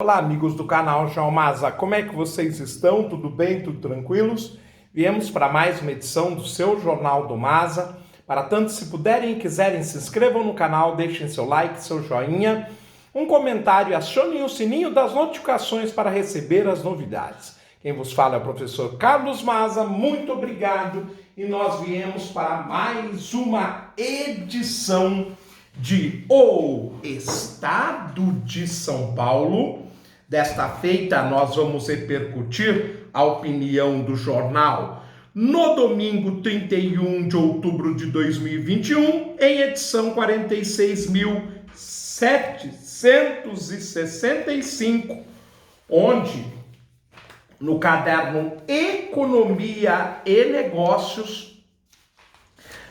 Olá, amigos do canal João Maza, como é que vocês estão? Tudo bem? Tudo tranquilos? Viemos para mais uma edição do seu Jornal do Maza. Para tanto, se puderem e quiserem, se inscrevam no canal, deixem seu like, seu joinha, um comentário e acionem o sininho das notificações para receber as novidades. Quem vos fala é o professor Carlos Maza, muito obrigado. E nós viemos para mais uma edição de O Estado de São Paulo. Desta feita, nós vamos repercutir a opinião do jornal no domingo 31 de outubro de 2021, em edição 46.765, onde, no caderno Economia e Negócios,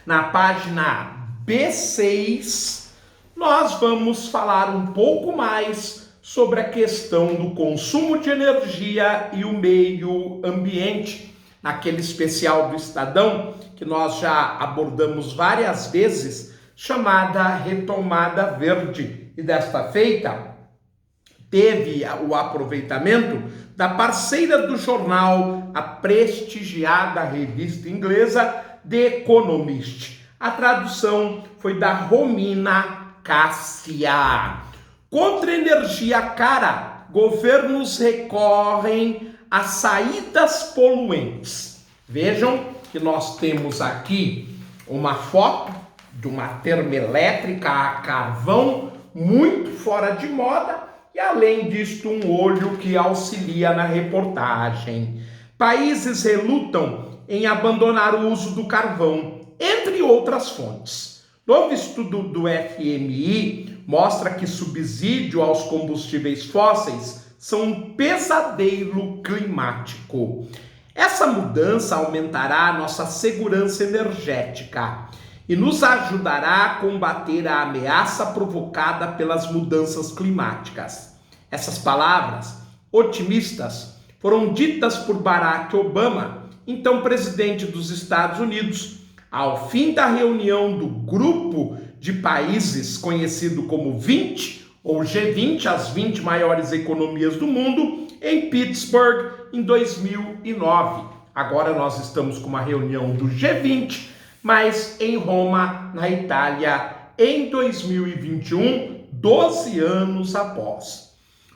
na página B6, nós vamos falar um pouco mais sobre a questão do consumo de energia e o meio ambiente, naquele especial do Estadão que nós já abordamos várias vezes, chamada Retomada Verde. E desta feita, teve o aproveitamento da parceira do jornal, a prestigiada revista inglesa The Economist. A tradução foi da Romina Cássia. Contra energia cara, governos recorrem a saídas poluentes. Vejam que nós temos aqui uma foto de uma termoelétrica a carvão, muito fora de moda, e além disto um olho que auxilia na reportagem. Países relutam em abandonar o uso do carvão, entre outras fontes. Novo estudo do FMI mostra que subsídio aos combustíveis fósseis são um pesadelo climático. Essa mudança aumentará a nossa segurança energética e nos ajudará a combater a ameaça provocada pelas mudanças climáticas. Essas palavras otimistas foram ditas por Barack Obama, então presidente dos Estados Unidos, ao fim da reunião do grupo de países conhecido como 20 ou G20, as 20 maiores economias do mundo, em Pittsburgh em 2009. Agora nós estamos com uma reunião do G20, mas em Roma, na Itália, em 2021, 12 anos após.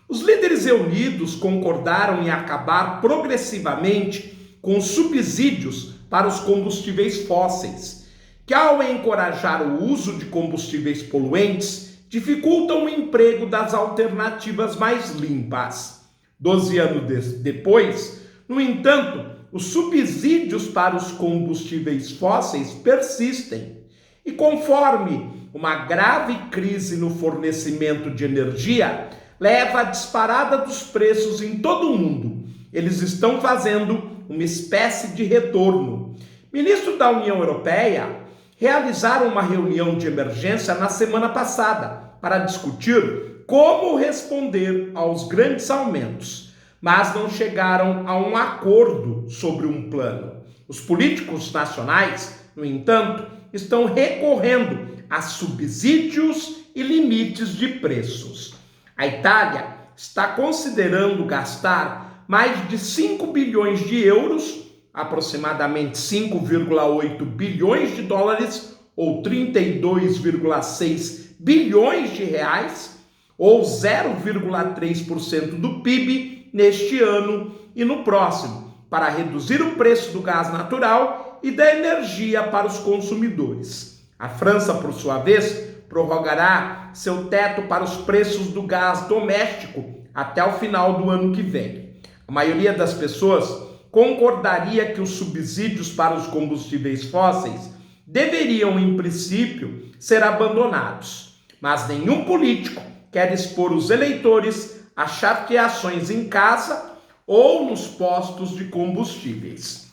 Os líderes reunidos concordaram em acabar progressivamente com subsídios para os combustíveis fósseis, que ao encorajar o uso de combustíveis poluentes, dificultam o emprego das alternativas mais limpas. 12 anos depois, no entanto, os subsídios para os combustíveis fósseis persistem. E conforme uma grave crise no fornecimento de energia leva à disparada dos preços em todo o mundo, eles estão fazendo uma espécie de retorno. Ministros da União Europeia realizaram uma reunião de emergência na semana passada para discutir como responder aos grandes aumentos, mas não chegaram a um acordo sobre um plano. Os políticos nacionais, no entanto, estão recorrendo a subsídios e limites de preços. A Itália está considerando gastar mais de 5 bilhões de euros, aproximadamente 5,8 bilhões de dólares, ou 32,6 bilhões de reais, ou 0,3% do PIB neste ano e no próximo, para reduzir o preço do gás natural e da energia para os consumidores. A França, por sua vez, prorrogará seu teto para os preços do gás doméstico até o final do ano que vem. A maioria das pessoas concordaria que os subsídios para os combustíveis fósseis deveriam, em princípio, ser abandonados, mas nenhum político quer expor os eleitores a chateações em casa ou nos postos de combustíveis.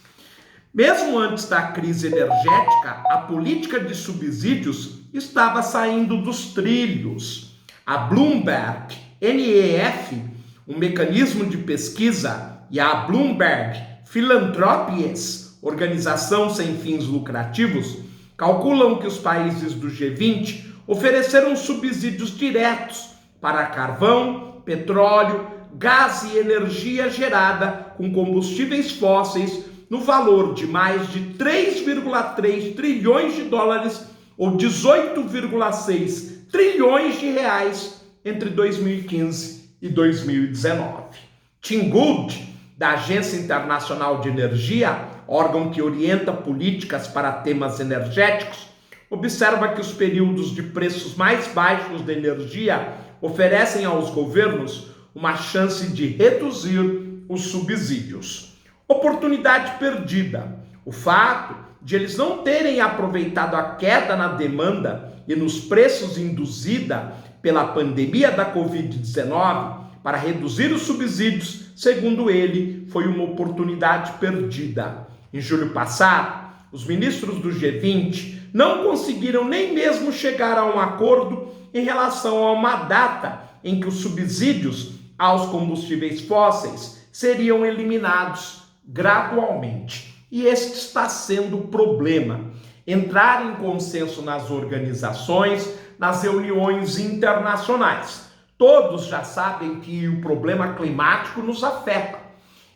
Mesmo antes da crise energética, a política de subsídios estava saindo dos trilhos. A Bloomberg NEF, um mecanismo de pesquisa, e a Bloomberg Philanthropies, organização sem fins lucrativos, calculam que os países do G20 ofereceram subsídios diretos para carvão, petróleo, gás e energia gerada com combustíveis fósseis no valor de mais de 3,3 trilhões de dólares ou 18,6 trilhões de reais entre 2015 e 2019. Tim Gould, da Agência Internacional de Energia, órgão que orienta políticas para temas energéticos, observa que os períodos de preços mais baixos da energia oferecem aos governos uma chance de reduzir os subsídios. Oportunidade perdida. O fato de eles não terem aproveitado a queda na demanda e nos preços induzida pela pandemia da Covid-19 para reduzir os subsídios, segundo ele, foi uma oportunidade perdida. Em julho passado, os ministros do G20 não conseguiram nem mesmo chegar a um acordo em relação a uma data em que os subsídios aos combustíveis fósseis seriam eliminados gradualmente. E este está sendo o problema. Entrar em consenso nas organizações, nas reuniões internacionais. Todos já sabem que o problema climático nos afeta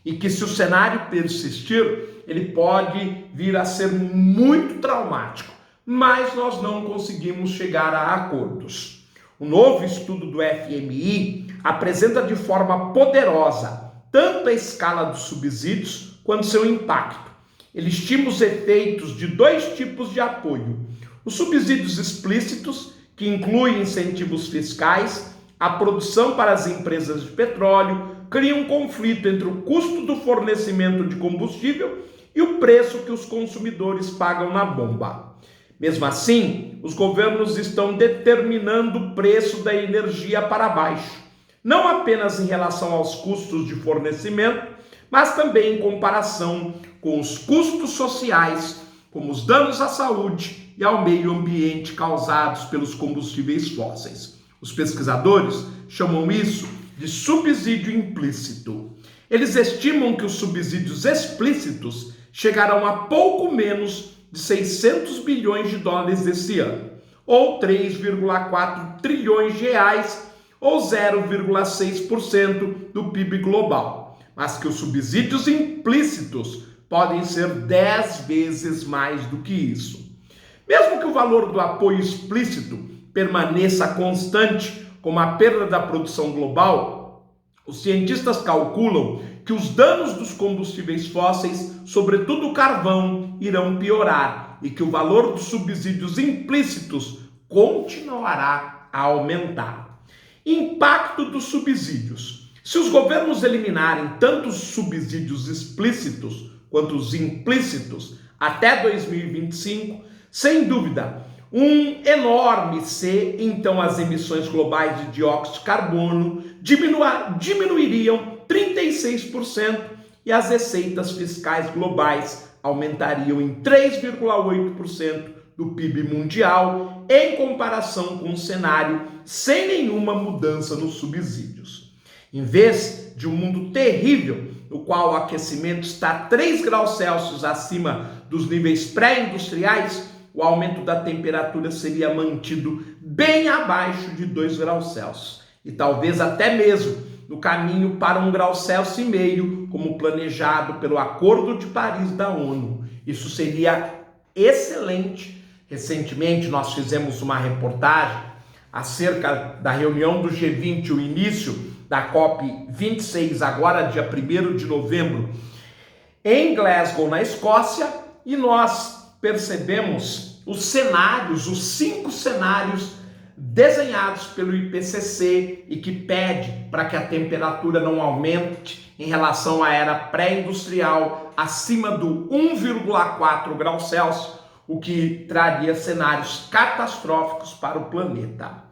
e que, se o cenário persistir, ele pode vir a ser muito traumático, mas nós não conseguimos chegar a acordos. O novo estudo do FMI apresenta de forma poderosa tanto a escala dos subsídios quanto seu impacto. Ele estima os efeitos de dois tipos de apoio: os subsídios explícitos, que incluem incentivos fiscais, a produção para as empresas de petróleo, cria um conflito entre o custo do fornecimento de combustível e o preço que os consumidores pagam na bomba. Mesmo assim, os governos estão determinando o preço da energia para baixo, não apenas em relação aos custos de fornecimento, mas também em comparação com os custos sociais, como os danos à saúde e ao meio ambiente causados pelos combustíveis fósseis. Os pesquisadores chamam isso de subsídio implícito. Eles estimam que os subsídios explícitos chegarão a pouco menos de 600 bilhões de dólares esse ano, ou 3,4 trilhões de reais, ou 0,6% do PIB global, mas que os subsídios implícitos podem ser 10 vezes mais do que isso. Mesmo que o valor do apoio explícito permaneça constante, como a perda da produção global, os cientistas calculam que os danos dos combustíveis fósseis, sobretudo o carvão, irão piorar e que o valor dos subsídios implícitos continuará a aumentar. Impacto dos subsídios. Se os governos eliminarem tanto os subsídios explícitos quanto os implícitos até 2025, sem dúvida, então as emissões globais de dióxido de carbono diminuiriam 36% e as receitas fiscais globais aumentariam em 3,8% do PIB mundial, em comparação com um cenário sem nenhuma mudança nos subsídios. Em vez de um mundo terrível, no qual o aquecimento está 3 graus Celsius acima dos níveis pré-industriais, o aumento da temperatura seria mantido bem abaixo de 2 graus Celsius e talvez até mesmo no caminho para 1,5 graus Celsius, como planejado pelo Acordo de Paris da ONU. Isso seria excelente. Recentemente nós fizemos uma reportagem acerca da reunião do G20, o início da COP26, agora dia 1º de novembro, em Glasgow, na Escócia, e nós percebemos os cenários, os 5 cenários desenhados pelo IPCC e que pede para que a temperatura não aumente em relação à era pré-industrial acima do 1,4 graus Celsius, o que traria cenários catastróficos para o planeta.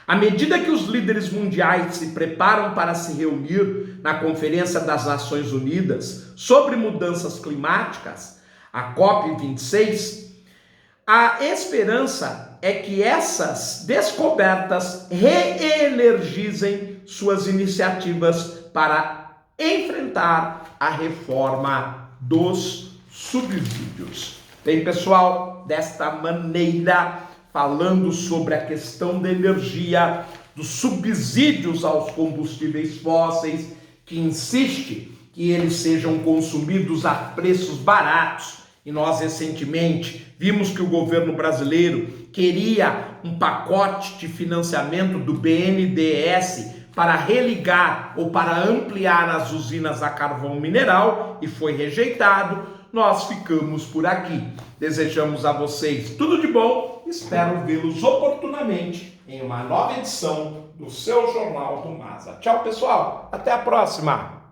À medida que os líderes mundiais se preparam para se reunir na Conferência das Nações Unidas sobre mudanças climáticas, a COP26, a esperança é que essas descobertas reenergizem suas iniciativas para enfrentar a reforma dos subsídios. Bem, pessoal, desta maneira, falando sobre a questão da energia, dos subsídios aos combustíveis fósseis, que insiste que eles sejam consumidos a preços baratos. E nós recentemente vimos que o governo brasileiro queria um pacote de financiamento do BNDES para religar ou para ampliar as usinas a carvão mineral e foi rejeitado. Nós ficamos por aqui. Desejamos a vocês tudo de bom. Espero vê-los oportunamente em uma nova edição do seu Jornal do Masa. Tchau, pessoal. Até a próxima.